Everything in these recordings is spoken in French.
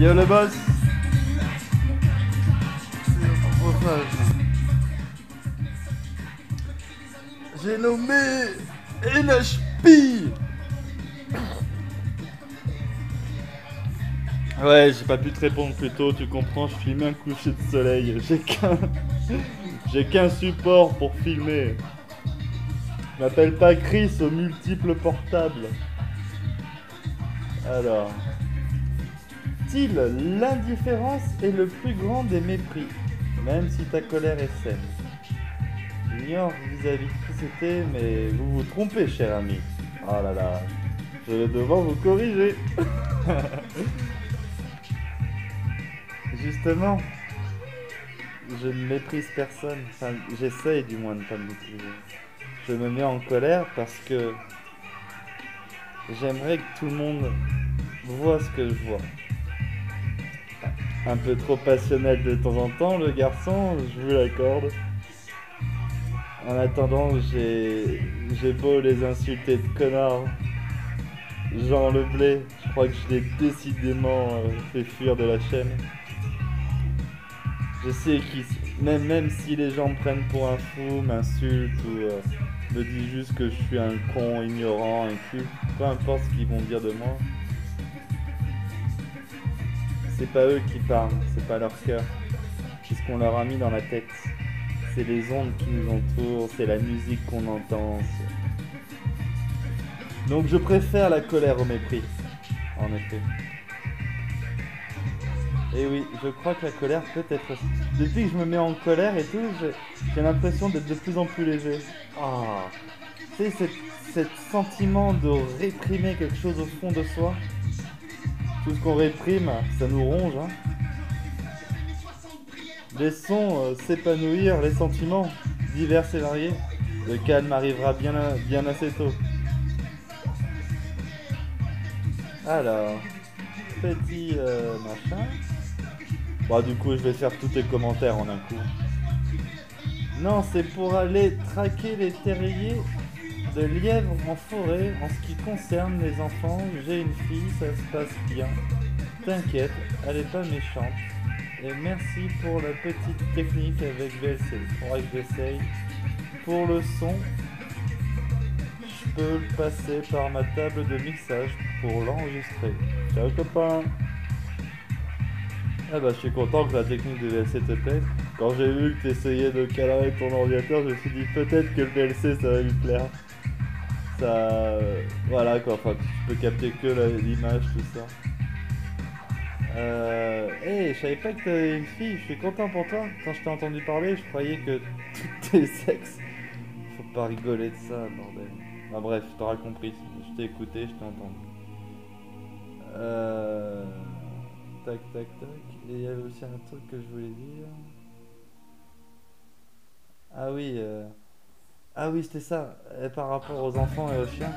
Yo le boss. C'est anthropophage. J'ai nommé NHP. Ouais, j'ai pas pu te répondre plus tôt, tu comprends, je filmais un coucher de soleil. J'ai qu'un support pour filmer. Je m'appelle pas Chris aux multiples portables. Alors. Style, l'indifférence est le plus grand des mépris, même si ta colère est saine. J'ignore vis-à-vis de qui c'était, mais vous vous trompez, cher ami. Oh là là, je vais devoir vous corriger. Justement, je ne méprise personne, enfin j'essaye du moins de ne pas me mépriser. Je me mets en colère parce que j'aimerais que tout le monde voit ce que je vois. Un peu trop passionnel de temps en temps, le garçon, je vous l'accorde. En attendant, j'ai beau les insulter de connard. Jean Le Blé, je crois que je l'ai décidément fait fuir de la chaîne. Je sais qu'ils, même si les gens me prennent pour un fou, m'insultent ou me disent juste que je suis un con, ignorant, un cul, peu importe ce qu'ils vont dire de moi. C'est pas eux qui parlent, c'est pas leur cœur. C'est ce qu'on leur a mis dans la tête. C'est les ondes qui nous entourent, c'est la musique qu'on entend. Donc je préfère la colère au mépris, en effet. Et oui, je crois que la colère peut être... Depuis que je me mets en colère et tout, j'ai l'impression d'être de plus en plus léger. Ah, tu sais, cet sentiment de réprimer quelque chose au fond de soi. Tout ce qu'on réprime, ça nous ronge, hein. Laissons s'épanouir les sentiments, divers et variés. Le calme arrivera bien assez tôt. Alors, petit machin. Bon, du coup, je vais faire tous tes commentaires en un coup. Non, c'est pour aller traquer les terriers de lièvres en forêt. En ce qui concerne les enfants, j'ai une fille, ça se passe bien. T'inquiète, elle est pas méchante. Et merci pour la petite technique avec VLC. Il faudra que j'essaye. Pour le son, je peux le passer par ma table de mixage pour l'enregistrer. Ciao copain. Ah bah je suis content que la technique de VLC te plaise. Quand j'ai vu que tu essayais de cadrer ton ordinateur, je me suis dit peut-être que le VLC ça va lui plaire. Ça... voilà quoi, enfin tu peux capter que l'image, tout ça. Hey, je savais pas que t'avais une fille, je suis content pour toi. Quand je t'ai entendu parler, je croyais que tout tes sexes. Faut pas rigoler de ça, bordel. Bah bref, t'auras compris, je t'ai écouté, je t'ai entendu. Tac tac tac. Et il y avait aussi un truc que je voulais dire. Ah oui, ah oui, c'était ça, par rapport aux enfants et aux chiens.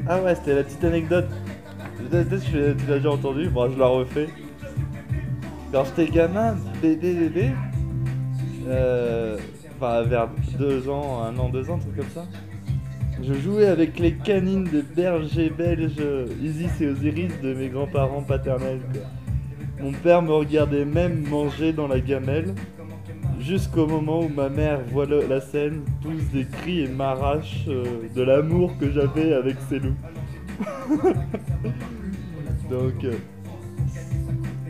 Ah ouais, c'était la petite anecdote. Peut-être que tu l'as déjà entendu, bon, je la refais. Quand j'étais gamin, bébé, enfin vers 2 ans, 1 an, 2 ans, un truc comme ça, je jouais avec les canines des bergers belges Isis et Osiris de mes grands-parents paternels, quoi. Mon père me regardait même manger dans la gamelle, jusqu'au moment où ma mère voit la scène, pousse des cris et m'arrache de l'amour que j'avais avec ces loups. Donc,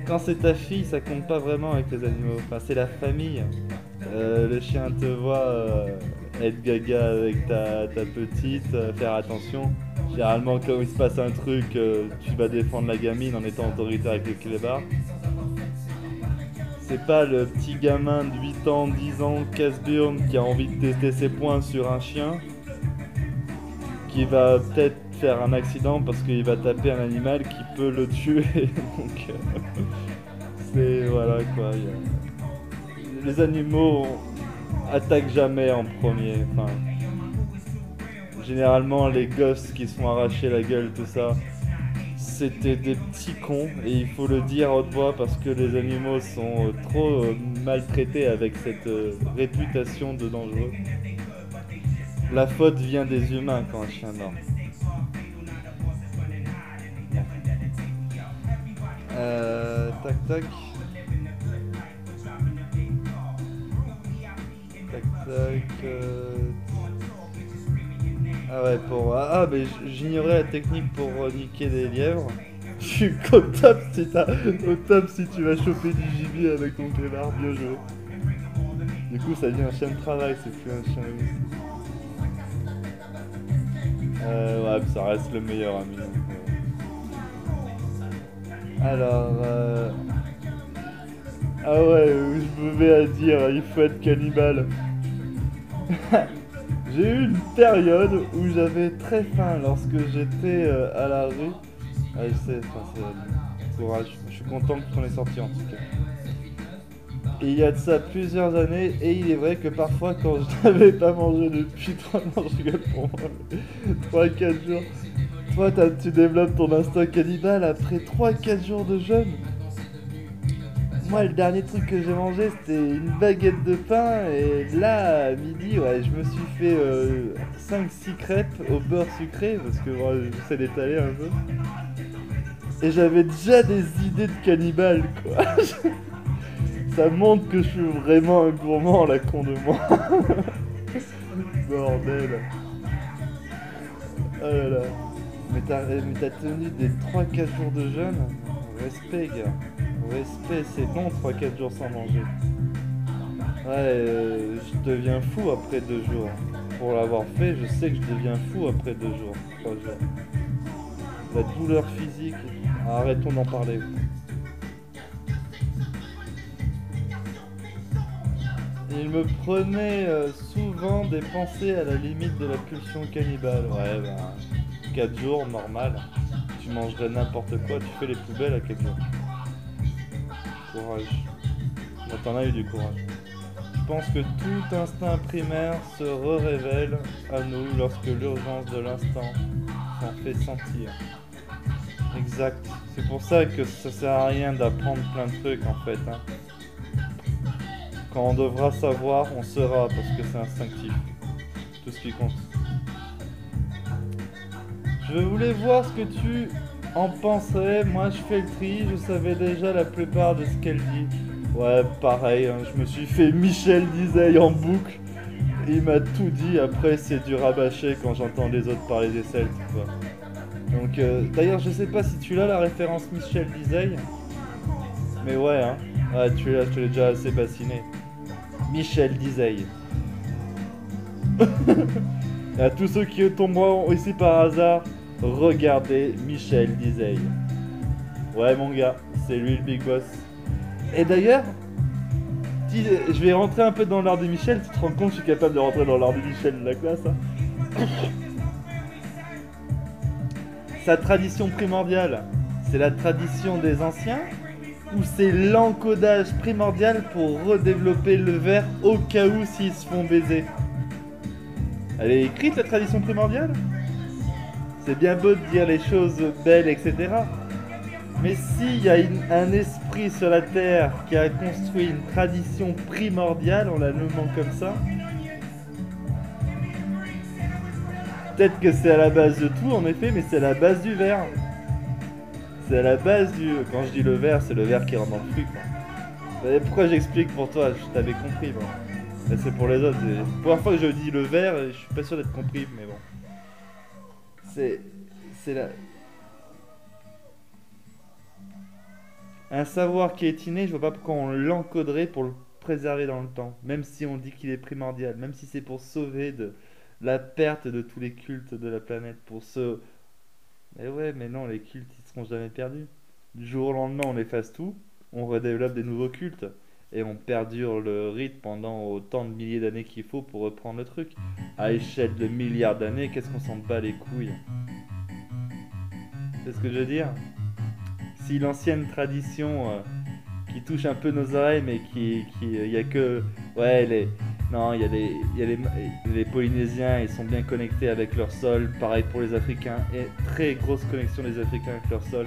quand c'est ta fille, ça compte pas vraiment avec les animaux. Enfin, c'est la famille. Le chien te voit être gaga avec ta petite, faire attention. Généralement, quand il se passe un truc, tu vas défendre la gamine en étant autoritaire avec le clébard. C'est pas le petit gamin de 8 ans, 10 ans, casse-burne qui a envie de tester ses poings sur un chien, qui va peut-être faire un accident parce qu'il va taper un animal qui peut le tuer. Donc, c'est voilà quoi. Les animaux attaquent jamais en premier. Enfin, généralement, les gosses qui se font arracher la gueule, tout ça, c'était des petits cons. Et il faut le dire à haute voix parce que les animaux sont trop maltraités avec cette réputation de dangereux. La faute vient des humains quand un chien mord. tac tac. Tac tac. Ah ouais, pour... Ah, mais j'ignorais la technique pour niquer des lièvres. Je suis au top si tu vas choper du gibier avec ton clébard, bien joué. Du coup, ça devient un chien de travail, c'est plus un chien de musique. Ouais, ça reste le meilleur ami. Alors, ah ouais, je me mets à dire, il faut être cannibale. J'ai eu une période où j'avais très faim lorsque j'étais à la rue. Ah, je sais, enfin, c'est courage. Je suis content que tu en aies sorti en tout cas. Et il y a de ça plusieurs années, et il est vrai que parfois, quand je n'avais pas mangé depuis 3 ans, je rigole pour moi, 3-4 jours, toi, tu développes ton instinct cannibale après 3-4 jours de jeûne. Moi, le dernier truc que j'ai mangé, c'était une baguette de pain, et là, à midi, ouais, je me suis fait 5-6 crêpes au beurre sucré, parce que ouais, j'essaie d'étaler un peu. Et j'avais déjà des idées de cannibale, quoi. Ça montre que je suis vraiment un gourmand, la con de moi. Bordel. Oh là là. Mais t'as tenu des 3-4 jours de jeûne. Respect, gars. Respect, c'est bon 3-4 jours sans manger. Ouais, je deviens fou après 2 jours. Pour l'avoir fait, je sais que je deviens fou après 2 jours, 3 jours. La douleur physique. Arrêtons d'en parler. Il me prenait souvent des pensées à la limite de la pulsion cannibale. Ouais, bah, 4 jours, normal. Tu mangerais n'importe quoi, tu fais les poubelles à 4 jours. Courage. Bon, t'en as eu du courage. Je pense que tout instinct primaire se révèle à nous lorsque l'urgence de l'instant s'en fait sentir. Exact. C'est pour ça que ça sert à rien d'apprendre plein de trucs en fait. Hein. Quand on devra savoir, on saura parce que c'est instinctif. Tout ce qui compte. Je voulais voir ce que tu en penserais. Moi, je fais le tri. Je savais déjà la plupart de ce qu'elle dit. Ouais, pareil. Hein, je me suis fait Michel Dizeille en boucle. Il m'a tout dit. Après, c'est du rabâché quand j'entends les autres parler des Celtes. Quoi. Donc, d'ailleurs, je sais pas si tu l'as la référence Michel Dizeille. Mais ouais, hein. Ouais, tu l'as, je te l'ai déjà assez bassiné. Michel Dizeille. Et à tous ceux qui tomberont ici par hasard, regardez Michel Dizeille. Ouais mon gars, c'est lui le big boss. Et d'ailleurs, je vais rentrer un peu dans l'art de Michel, tu te rends compte que je suis capable de rentrer dans l'art de Michel de la classe hein. Sa tradition primordiale, c'est la tradition des anciens ou c'est l'encodage primordial pour redévelopper le verre au cas où s'ils se font baiser? Elle est écrite la tradition primordiale? C'est bien beau de dire les choses belles, etc. Mais s'il y a un esprit sur la Terre qui a construit une tradition primordiale, en la nommant comme ça, peut-être que c'est à la base de tout en effet, mais c'est à la base du verre. C'est à la base du... Quand je dis le verre, c'est le verre qui rentre dans le fruit, quoi. Et pourquoi j'explique pour toi? Je t'avais compris, bon. Mais c'est pour les autres. La première fois que je dis le verre, je suis pas sûr d'être compris, mais bon. C'est la... Un savoir qui est inné, je vois pas pourquoi on l'encoderait pour le préserver dans le temps. Même si on dit qu'il est primordial. Même si c'est pour sauver de la perte de tous les cultes de la planète. Pour se... Mais ouais, mais non, les cultes, ils seront jamais perdus. Du jour au lendemain, on efface tout. On redéveloppe des nouveaux cultes. Et on perdure le rythme pendant autant de milliers d'années qu'il faut pour reprendre le truc. À échelle de milliards d'années, qu'est-ce qu'on s'en bat les couilles? C'est ce que je veux dire? Si l'ancienne tradition qui touche un peu nos oreilles, mais y a que... Ouais, non, il y a les Polynésiens, ils sont bien connectés avec leur sol. Pareil pour les Africains. Et très grosse connexion des Africains avec leur sol.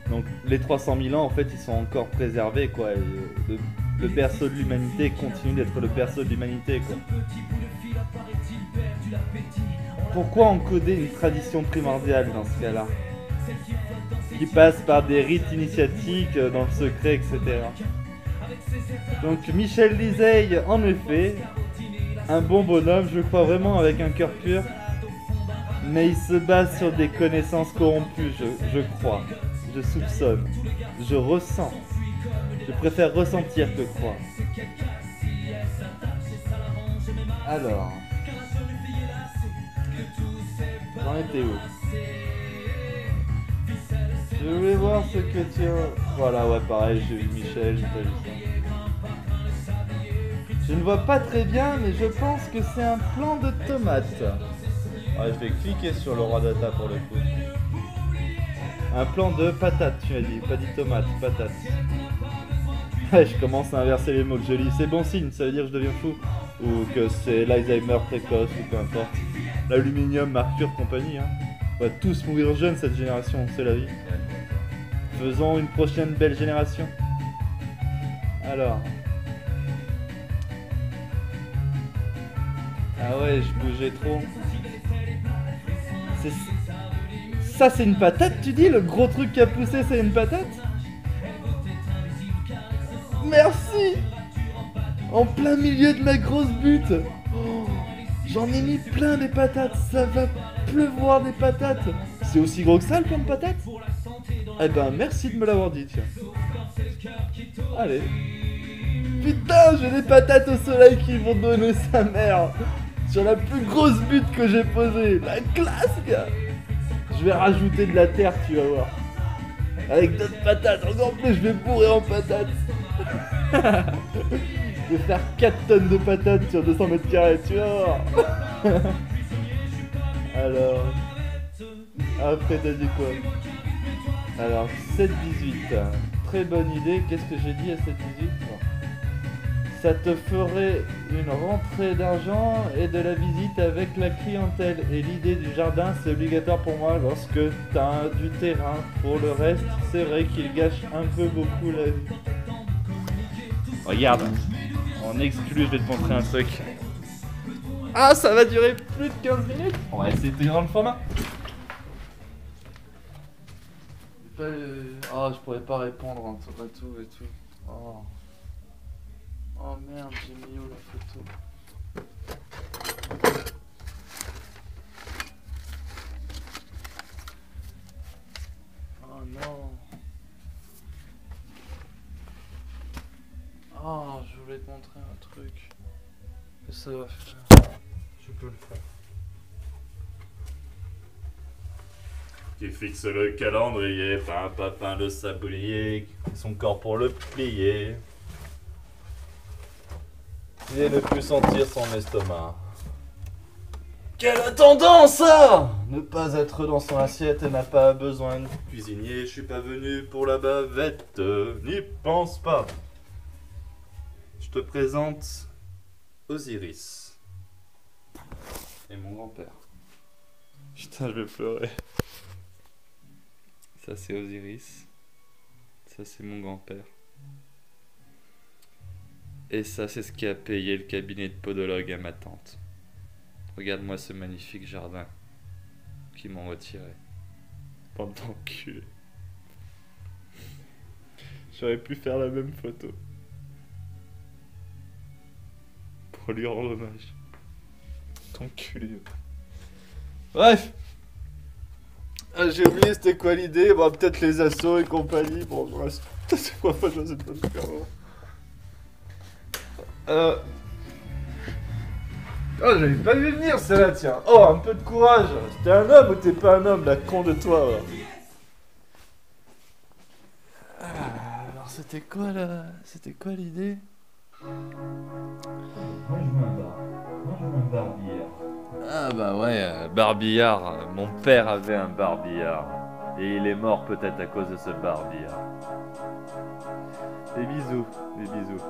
Donc les 300 000 ans, en fait, ils sont encore préservés, quoi. Le berceau de l'humanité continue d'être le berceau de l'humanité, quoi. Pourquoi encoder une tradition primordiale dans ce cas-là? qui passe par des rites initiatiques dans le secret, etc. Donc Michel Liseille, en effet, un bon bonhomme, je crois vraiment avec un cœur pur, mais il se base sur des connaissances corrompues, je crois, je soupçonne, je ressens, je préfère ressentir que croire. Alors, j'en étais où? Je voulais voir ce que tu as... Voilà, ouais, pareil, j'ai vu Michel, j'ai pas vu ça. Je ne vois pas très bien, mais je pense que c'est un plant de tomate. Ouais, je vais cliquer sur le roi data pour le coup. Un plant de patate, tu as dit, pas dit tomate, patate. Ouais, je commence à inverser les mots que je lis. C'est bon signe, ça veut dire que je deviens fou. Ou que c'est l'Alzheimer précoce, ou peu importe. L'aluminium, Mercure, compagnie, hein. On va tous mourir jeunes cette génération, c'est la vie. Faisons une prochaine belle génération. Alors. Ah ouais, je bougeais trop. Ça c'est une patate, tu dis? Le gros truc qui a poussé, c'est une patate? Merci! En plein milieu de ma grosse butte! Oh, j'en ai mis plein des patates, ça va pleuvoir des patates! C'est aussi gros que ça le plant de patates? Eh ben merci de me l'avoir dit, tiens. Allez. Putain, j'ai des patates au soleil qui vont donner sa mère! Sur la plus grosse butte que j'ai posée! La classe, gars! Je vais rajouter de la terre, tu vas voir. Avec d'autres patates, encore plus, je vais bourrer en patates. Je vais faire 4 tonnes de patates sur 200 mètres carrés, tu vas voir. Alors... Après, t'as dit quoi? Alors, 7-18. Très bonne idée. Qu'est-ce que j'ai dit à 7-18? Ça te ferait une rentrée d'argent et de la visite avec la clientèle. Et l'idée du jardin, c'est obligatoire pour moi lorsque t'as du terrain. Pour le reste, c'est vrai qu'il gâche un peu beaucoup la vie. Regarde, en exclu, je vais te montrer un truc. Ah, ça va durer plus de 15 minutes. On va essayer de tenir dans le format. Oh, je pourrais pas répondre à tout et tout. Oh. Oh merde, j'ai mis où la photo? Oh non. Oh, je voulais te montrer un truc. Et ça va faire. Je peux le faire. Qui fixe le calendrier, pain le sablier, son corps pour le plier. Et ne plus sentir son estomac. Quelle tendance ça! Ne pas être dans son assiette et n'a pas besoin de cuisinier. Je suis pas venu pour la bavette, n'y pense pas. Je te présente Osiris. Et mon grand-père. Putain, je vais pleurer. Ça c'est Osiris. Ça c'est mon grand-père. Et ça, c'est ce qui a payé le cabinet de podologue à ma tante. Regarde-moi ce magnifique jardin qu'ils m'ont retiré. Bande d'enculés. J'aurais pu faire la même photo. Pour lui rendre hommage. Enculé. Bref. Ah, j'ai oublié c'était quoi l'idée. Bon, peut-être les assos et compagnie. Bon, bref. C'est quoi pas jouer cette bonne carreau. Oh, j'avais pas vu venir celle-là, tiens. Oh, un peu de courage. T'es un homme ou t'es pas un homme, la con de toi, là. Alors, c'était quoi, là? C'était quoi l'idée? Moi, je veux un bar. Moi, je veux un barbillard. Ah, bah ouais, barbillard. Mon père avait un barbillard. Et il est mort peut-être à cause de ce barbillard. Des bisous, des bisous.